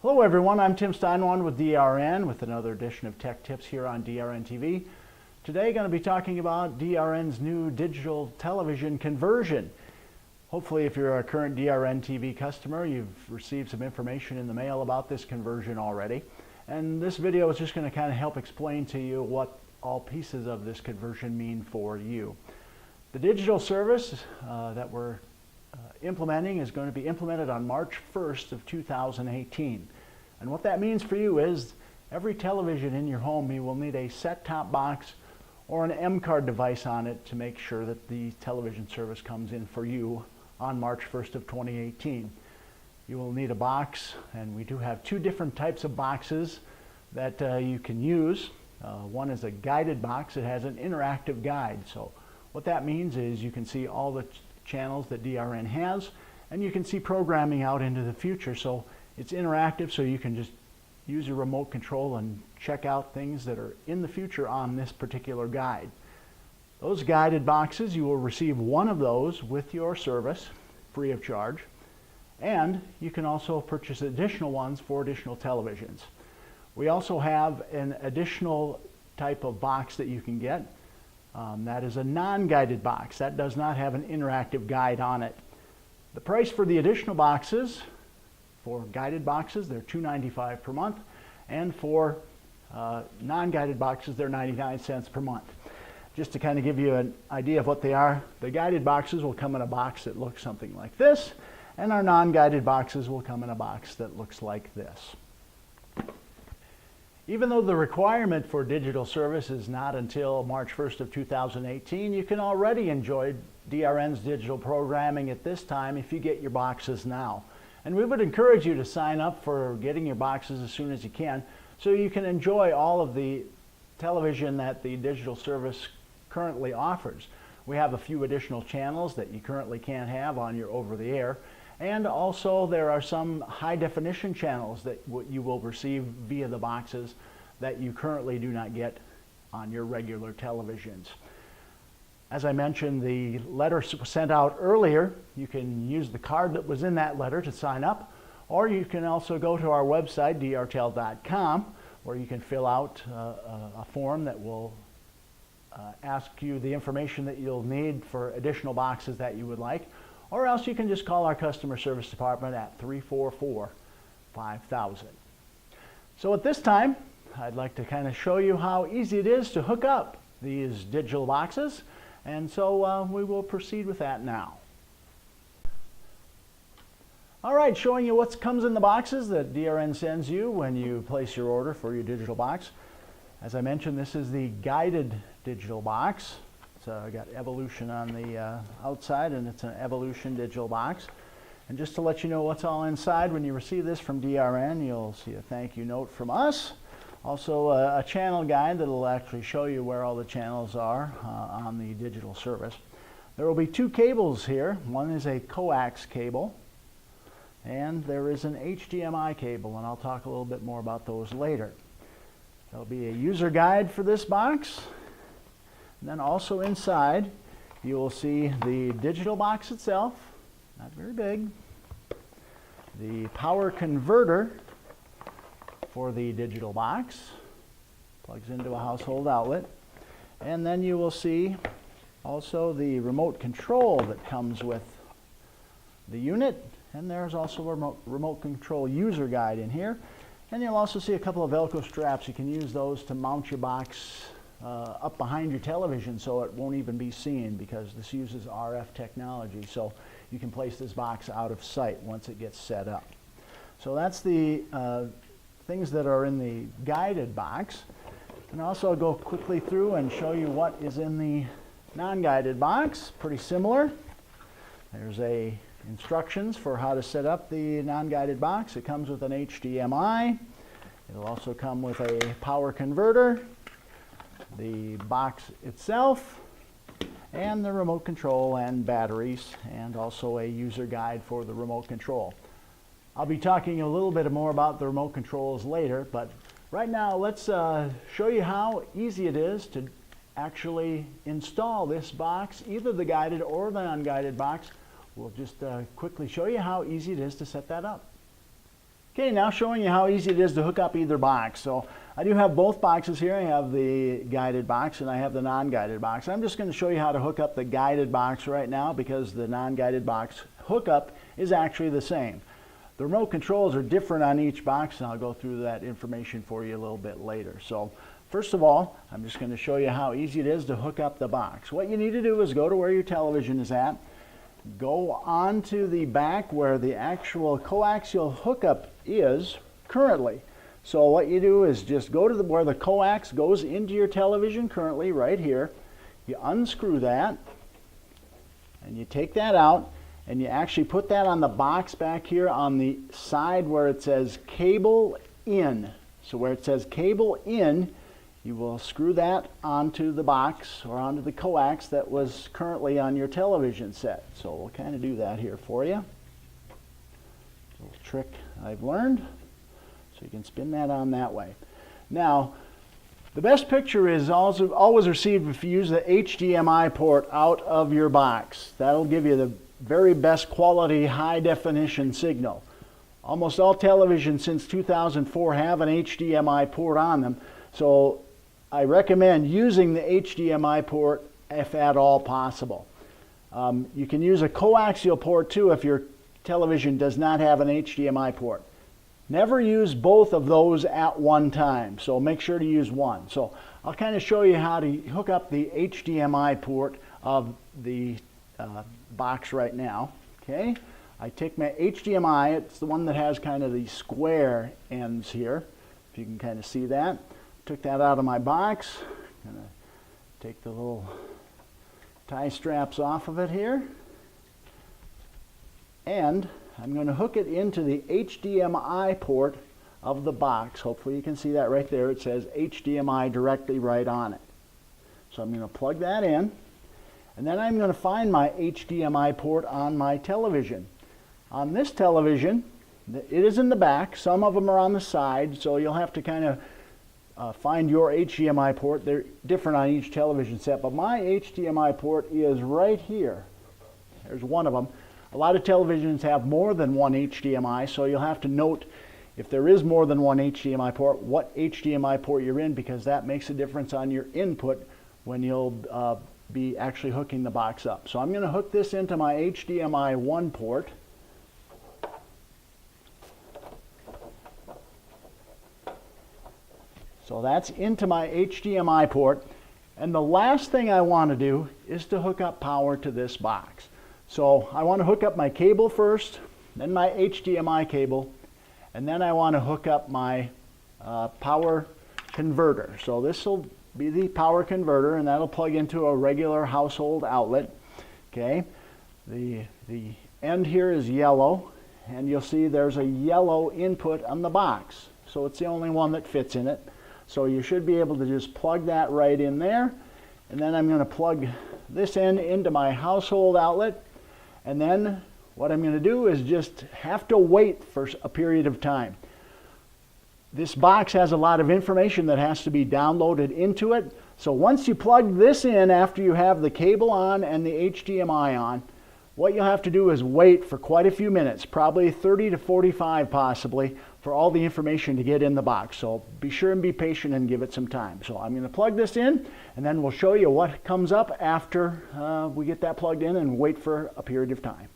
Hello everyone, I'm Tim Steinwand with DRN with another edition of Tech Tips here on DRN TV. Today going to be talking about DRN's new digital television conversion. Hopefully if you're a current DRN TV customer, you've received some information in the mail about this conversion already. And this video is just going to kind of help explain to you what all pieces of this conversion mean for you. The digital service that we're implementing is going to be implemented on March 1st of 2018. And what that means for you is every television in your home, you will need a set-top box or an M-card device on it to make sure that the television service comes in for you on March 1st of 2018. You will need a box, and we do have two different types of boxes that you can use. One is a guided box. It has an interactive guide. So what that means is you can see all the channels that DRN has, and you can see programming out into the future. So it's interactive, so you can just use your remote control and check out things that are in the future on this particular guide. Those guided boxes, you will receive one of those with your service, free of charge, and you can also purchase additional ones for additional televisions. We also have an additional type of box that you can get. That is a non-guided box. That does not have an interactive guide on it. The price for the additional boxes, for guided boxes, they're $2.95 per month, and for non-guided boxes, they're 99 cents per month. Just to kind of give you an idea of what they are, the guided boxes will come in a box that looks something like this, and our non-guided boxes will come in a box that looks like this. Even though the requirement for digital service is not until March 1st of 2018, you can already enjoy DRN's digital programming at this time if you get your boxes now. And we would encourage you to sign up for getting your boxes as soon as you can, so you can enjoy all of the television that the digital service currently offers. We have a few additional channels that you currently can't have on your over-the-air. And also there are some high-definition channels that you will receive via the boxes that you currently do not get on your regular televisions. As I mentioned, the letter was sent out earlier. You can use the card that was in that letter to sign up, or you can also go to our website, drtel.com, where you can fill out a form that will ask you the information that you'll need for additional boxes that you would like. Or else you can just call our customer service department at 344-5000. So at this time, I'd like to kind of show you how easy it is to hook up these digital boxes. And so we will proceed with that now. All right, showing you what comes in the boxes that DRN sends you when you place your order for your digital box. As I mentioned, this is the guided digital box. Got Evolution on the outside, and it's an Evolution digital box. And just to let you know what's all inside, when you receive this from DRN, you'll see a thank you note from us. Also a channel guide that will actually show you where all the channels are on the digital service. There will be two cables here. One is a coax cable, and there is an HDMI cable, and I'll talk a little bit more about those later. There'll be a user guide for this box. And then also inside, you will see the digital box itself, not very big, the power converter for the digital box, plugs into a household outlet, and then you will see also the remote control that comes with the unit, and there's also a remote control user guide in here, and you'll also see a couple of Velcro straps. You can use those to mount your box up behind your television so it won't even be seen, because this uses RF technology, so you can place this box out of sight once it gets set up. So that's the things that are in the guided box. And also I'll go quickly through and show you what is in the non-guided box. Pretty similar. There's instructions for how to set up the non-guided box. It comes with an HDMI. It'll also come with a power converter, the box itself, and the remote control and batteries, and also a user guide for the remote control. I'll be talking a little bit more about the remote controls later, but right now let's show you how easy it is to actually install this box, either the guided or the non-guided box. We'll just quickly show you how easy it is to set that up. Okay, now showing you how easy it is to hook up either box. So I do have both boxes here. I have the guided box and I have the non-guided box. I'm just going to show you how to hook up the guided box right now because the non-guided box hookup is actually the same. The remote controls are different on each box, and I'll go through that information for you a little bit later. So first of all, I'm just going to show you how easy it is to hook up the box. What you need to do is go to where your television is at, go onto the back where the actual coaxial hookup is currently. So what you do is just go to where the coax goes into your television currently, right here. You unscrew that, and you take that out, and you actually put that on the box back here on the side where it says cable in. So where it says cable in, you will screw that onto the box or onto the coax that was currently on your television set. So we'll kind of do that here for you. Little trick I've learned. So you can spin that on that way. Now, the best picture is also always received if you use the HDMI port out of your box. That'll give you the very best quality high definition signal. Almost all televisions since 2004 have an HDMI port on them. So I recommend using the HDMI port if at all possible. You can use a coaxial port too if your television does not have an HDMI port. Never use both of those at one time, so make sure to use one. So I'll kind of show you how to hook up the HDMI port of the box right now. Okay, I take my HDMI, it's the one that has kind of the square ends here, if you can kind of see that. Took that out of my box. Gonna take the little tie straps off of it here. And I'm going to hook it into the HDMI port of the box. Hopefully you can see that right there. It says HDMI directly right on it. So I'm going to plug that in. And then I'm going to find my HDMI port on my television. On this television, it is in the back. Some of them are on the side, so you'll have to kind of find your HDMI port. They're different on each television set, but my HDMI port is right here. There's one of them. A lot of televisions have more than one HDMI, so you'll have to note if there is more than one HDMI port, what HDMI port you're in, because that makes a difference on your input when you'll be actually hooking the box up. So I'm going to hook this into my HDMI 1 port. So that's into my HDMI port. And the last thing I want to do is to hook up power to this box. So I want to hook up my cable first, then my HDMI cable, and then I want to hook up my power converter. So this will be the power converter, and that'll plug into a regular household outlet. Okay, the end here is yellow, and you'll see there's a yellow input on the box. So it's the only one that fits in it. So you should be able to just plug that right in there. And then I'm going to plug this end into my household outlet. And then what I'm going to do is just have to wait for a period of time. This box has a lot of information that has to be downloaded into it. So once you plug this in after you have the cable on and the HDMI on, what you'll have to do is wait for quite a few minutes, probably 30 to 45 possibly, for all the information to get in the box. So be sure and be patient and give it some time. So I'm going to plug this in, and then we'll show you what comes up after we get that plugged in and wait for a period of time.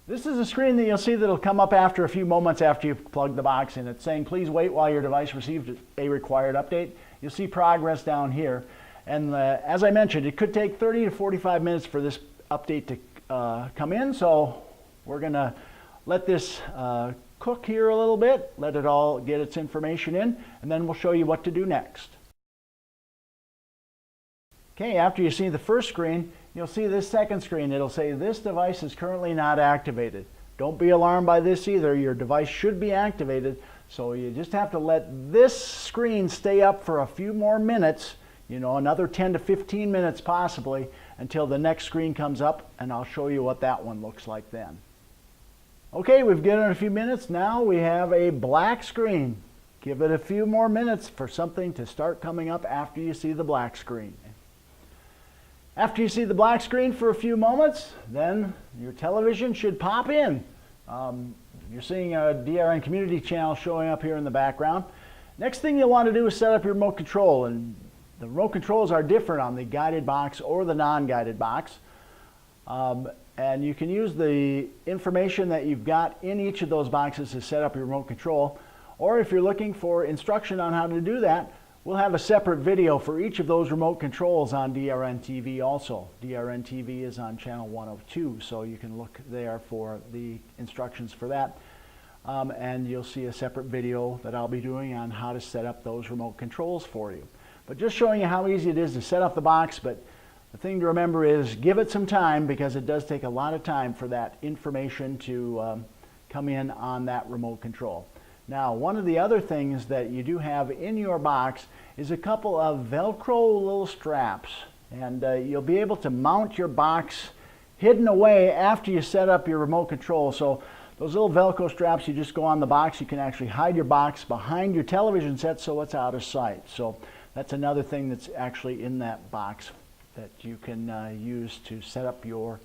This is a screen that you'll see that'll come up after a few moments after you plug the box in. It's saying please wait while your device receives a required update. You'll see progress down here. And as I mentioned, it could take 30 to 45 minutes for this update to come in. So we're going to let this cook here a little bit, let it all get its information in, and then we'll show you what to do next. Okay, after you see the first screen, you'll see this second screen. It'll say this device is currently not activated. Don't be alarmed by this either. Your device should be activated, so you just have to let this screen stay up for a few more minutes, you know, another 10 to 15 minutes possibly, until the next screen comes up, and I'll show you what that one looks like then. Okay, we've given it a few minutes. Now we have a black screen. Give it a few more minutes for something to start coming up after you see the black screen. After you see the black screen for a few moments, then your television should pop in. You're seeing a DRN community channel showing up here in the background. Next thing you'll want to do is set up your remote control, and the remote controls are different on the guided box or the non-guided box. And you can use the information that you've got in each of those boxes to set up your remote control. Or if you're looking for instruction on how to do that, we'll have a separate video for each of those remote controls on DRN TV also. DRN TV is on channel 102, so you can look there for the instructions for that. And you'll see a separate video that I'll be doing on how to set up those remote controls for you. But just showing you how easy it is to set up the box, but the thing to remember is give it some time, because it does take a lot of time for that information to come in on that remote control. Now, one of the other things that you do have in your box is a couple of Velcro little straps, and you'll be able to mount your box hidden away after you set up your remote control. So those little Velcro straps, you just go on the box. You can actually hide your box behind your television set so it's out of sight. So that's another thing that's actually in that box that you can use to set up your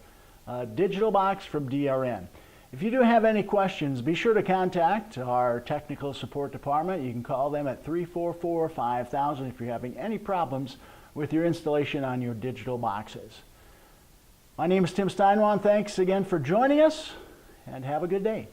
digital box from DRN. If you do have any questions, be sure to contact our technical support department. You can call them at 344-5000 if you're having any problems with your installation on your digital boxes. My name is Tim Steinwan. Thanks again for joining us, and have a good day.